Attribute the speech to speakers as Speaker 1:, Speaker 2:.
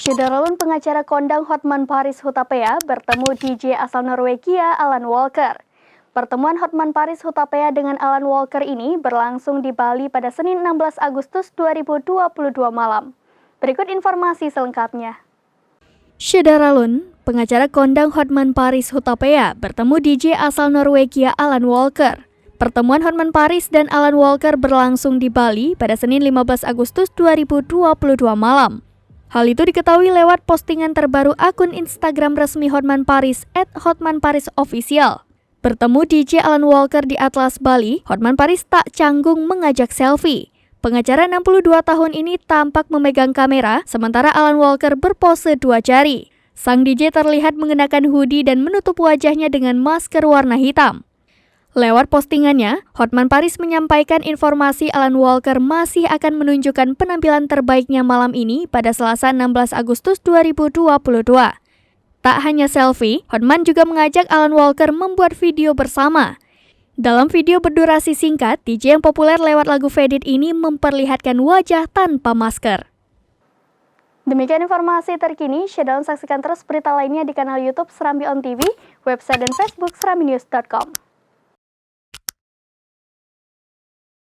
Speaker 1: Syederlund pengacara kondang Hotman Paris Hutapea bertemu DJ asal Norwegia Alan Walker. Pertemuan Hotman Paris Hutapea dengan Alan Walker ini berlangsung di Bali pada Senin 16 Agustus 2022 malam. Berikut informasi selengkapnya. Syederlund, pengacara kondang Hotman Paris Hutapea bertemu DJ asal Norwegia Alan Walker. Pertemuan Hotman Paris dan Alan Walker berlangsung di Bali pada Senin 15 Agustus 2022 malam. Hal itu diketahui lewat postingan terbaru akun Instagram resmi Hotman Paris @HotmanParisOfficial. Bertemu DJ Alan Walker di Atlas Bali, Hotman Paris tak canggung mengajak selfie. Pengacara 62 tahun ini tampak memegang kamera, sementara Alan Walker berpose dua jari. Sang DJ terlihat mengenakan hoodie dan menutup wajahnya dengan masker warna hitam. Lewat postingannya, Hotman Paris menyampaikan informasi Alan Walker masih akan menunjukkan penampilan terbaiknya malam ini pada Selasa 16 Agustus 2022. Tak hanya selfie, Hotman juga mengajak Alan Walker membuat video bersama. Dalam video berdurasi singkat, DJ yang populer lewat lagu Faded ini memperlihatkan wajah tanpa masker. Demikian informasi terkini, Syederlund saksikan terus berita lainnya di kanal YouTube Serambi On TV, website dan Facebook serambinews.com.